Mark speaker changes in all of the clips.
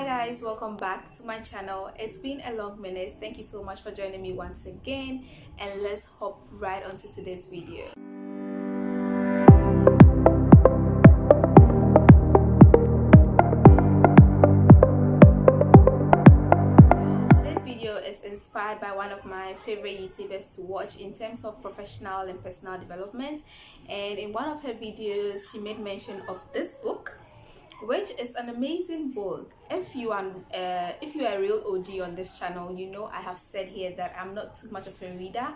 Speaker 1: guys, welcome back to my channel. It's been a long minute. Thank you so much for joining me once again, and let's hop right onto today's video. Today's video is inspired by one of my favorite YouTubers to watch in terms of professional and personal development, and in one of her videos she made mention of this book, which is an amazing book. If you are a real OG on this channel, you know I have said here that I'm not too much of a reader.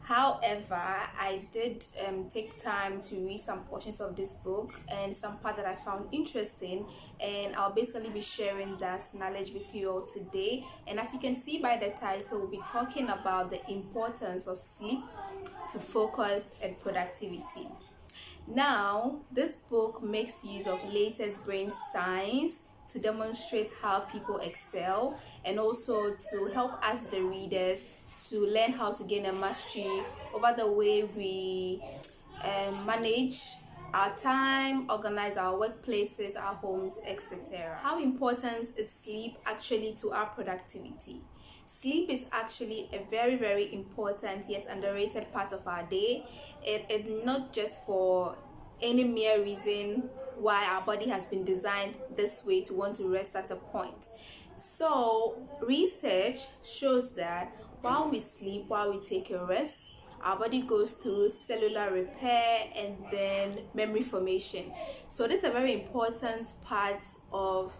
Speaker 1: However, I did take time to read some portions of this book and some part that I found interesting, and I'll basically be sharing that knowledge with you all today. And as you can see by the title, we'll be talking about the importance of sleep to focus and productivity. Now, this book makes use of latest brain science to demonstrate how people excel, and also to help us, the readers, to learn how to gain a mastery over the way we manage our time, organize our workplaces, our homes, etc. How important is sleep actually to our productivity? Sleep is actually a very important yet underrated part of our day. It's not just for any mere reason why our body has been designed this way to want to rest at a point. So research shows that while we sleep, while we take a rest, our body goes through cellular repair and then memory formation. So this is a very important part of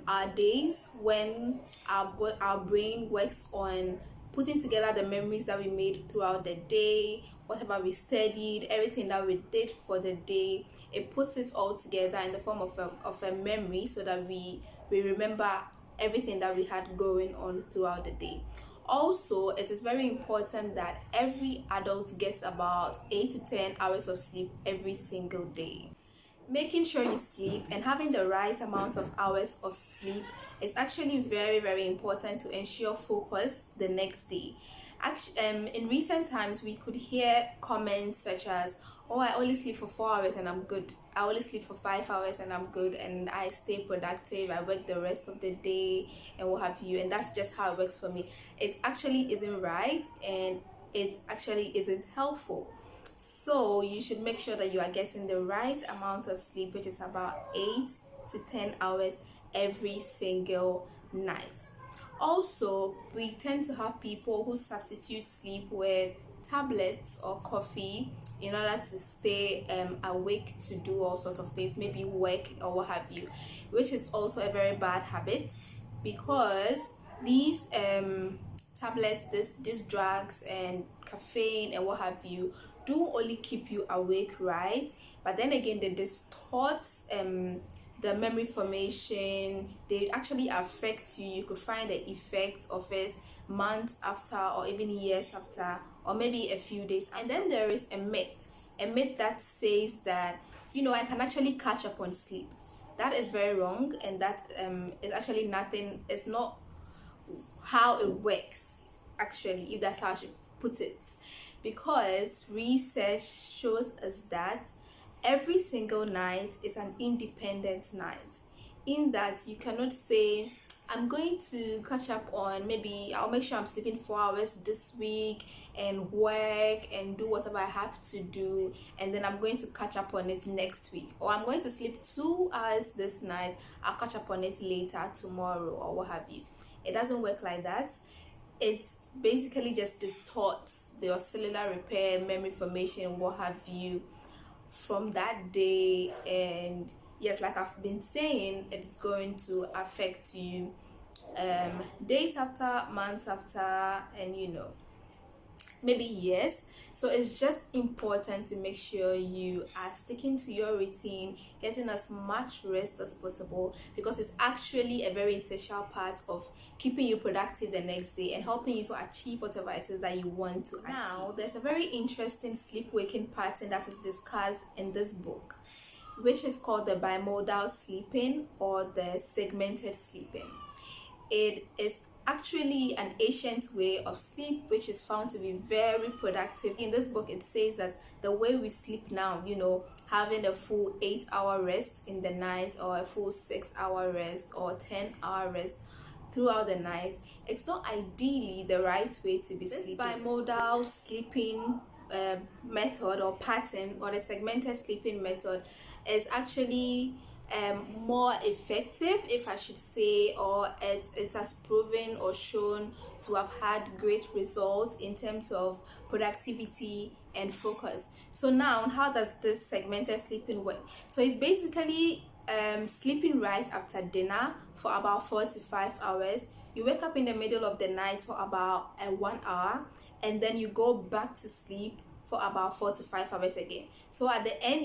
Speaker 1: our days, when our brain works on putting together the memories that we made throughout the day, whatever we studied, everything that we did for the day. It puts it all together in the form of a memory, so that we remember everything that we had going on throughout the day. Also, it is very important that every adult gets about 8 to 10 hours of sleep every single day. Making sure you sleep and having the right amount of hours of sleep is actually very important to ensure focus the next day. In recent times, we could hear comments such as, oh, I only sleep for 4 hours and I'm good. I only sleep for 5 hours and I'm good, and I stay productive, I work the rest of the day and what have you, and that's just how it works for me. It actually isn't right, and it actually isn't helpful. So you should make sure that you are getting the right amount of sleep, which is about 8 to 10 hours every single night. Also, we tend to have people who substitute sleep with tablets or coffee in order to stay awake to do all sorts of things, maybe work or what have you, which is also a very bad habit, because these tablets, these drugs and caffeine and what have you do only keep you awake, right? But then again, they distort the memory formation. They actually affect you. You could find the effect of it months after, or even years after, or maybe a few days. And then there is a myth that says that, you know, I can actually catch up on sleep. That is very wrong, and that is actually nothing. It's not how it works, actually, if that's how I should put it, because research shows us that every single night is an independent night, in that you cannot say, I'm going to catch up on, maybe I'll make sure I'm sleeping 4 hours this week and work and do whatever I have to do, and then I'm going to catch up on it next week, or I'm going to sleep 2 hours this night, I'll catch up on it later tomorrow, or what have you. It doesn't work like that. It's basically just distorts your cellular repair, memory formation, what have you, from that day. And yes, like I've been saying, it's going to affect you days after, months after, and you know, maybe years. So it's just important to make sure you are sticking to your routine, getting as much rest as possible, because it's actually a very essential part of keeping you productive the next day and helping you to achieve whatever it is that you want to achieve. Now, there's a very interesting sleep-waking pattern that is discussed in this book, which is called the bimodal sleeping or the segmented sleeping. It is actually an ancient way of sleep which is found to be very productive. In this book it says that the way we sleep now, having a full 8-hour rest in the night, or a full 6-hour rest, or 10-hour rest throughout the night, it's not ideally the right way to be sleeping. This bimodal sleeping method or pattern, or the segmented sleeping method, is actually more effective, if I should say, or it has proven or shown to have had great results in terms of productivity and focus. So now, how does this segmented sleeping work? So it's basically sleeping right after dinner for about 4 to 5 hours. You wake up in the middle of the night for about 1 hour, and then you go back to sleep for about 4 to 5 hours again. So at the end,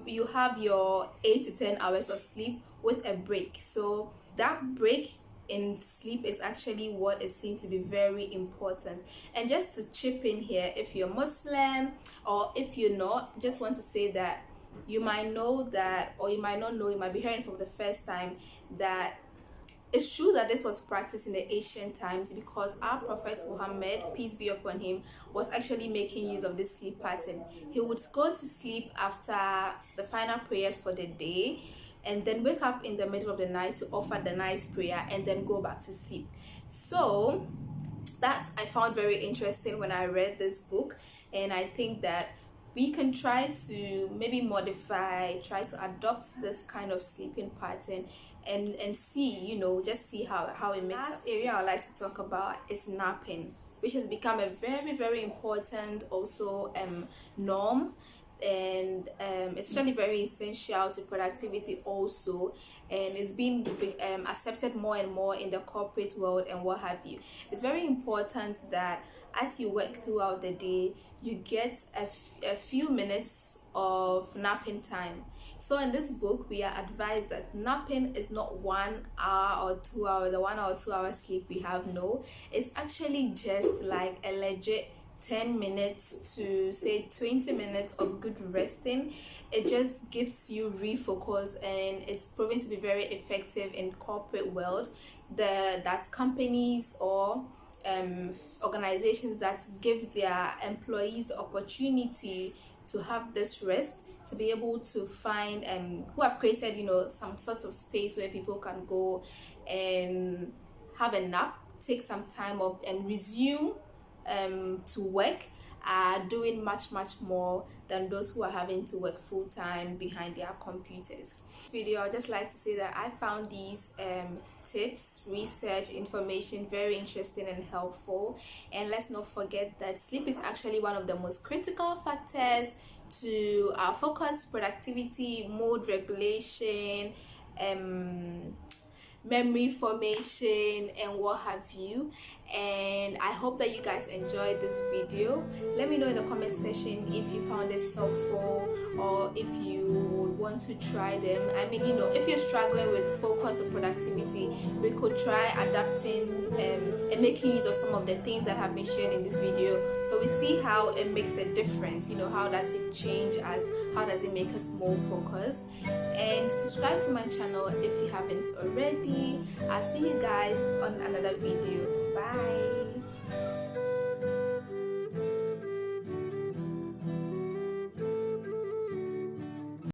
Speaker 1: you have your 8 to 10 hours of sleep with a break. So that break in sleep is actually what is seen to be very important. And just to chip in here, if you're Muslim or if you're not, just want to say that you might know that, or you might not know, you might be hearing for the first time that it's true that this was practiced in the ancient times, because our Prophet Muhammad, peace be upon him, was actually making use of this sleep pattern. He would go to sleep after the final prayers for the day, and then wake up in the middle of the night to offer the night's prayer, and then go back to sleep. So that I found very interesting when I read this book, and I think that we can try to maybe try to adopt this kind of sleeping pattern and see, just see how it makes. Last area I'd like to talk about is napping, which has become a very, very important also norm, and especially very essential to productivity also, and it's been accepted more and more in the corporate world and what have you. It's very important that as you work throughout the day, you get a few minutes of napping time. So in this book, we are advised that napping is not 1 hour or 2 hours, the 1 hour or 2 hour sleep we have. No, it's actually just like a legit 10 minutes to say 20 minutes of good resting. It just gives you refocus, and it's proven to be very effective in corporate world. That companies or organizations that give their employees the opportunity to have this rest, to be able to find who have created some sort of space where people can go and have a nap, take some time off, and resume to work, are doing much more than those who are having to work full-time behind their computers. Video, I'd just like to say that I found these tips, research, information very interesting and helpful. And let's not forget that sleep is actually one of the most critical factors to our focus, productivity, mood regulation, memory formation, and what have you. And I hope that you guys enjoyed this video. Let me know in the comment section if you found this helpful, or if you would want to try them. I mean, if you're struggling with focus or productivity, we could try adapting and making use of some of the things that have been shared in this video, so we see how it makes a difference. How does it change us, how does it make us more focused. And subscribe to my channel if you haven't already. I'll see you guys on another video. Bye.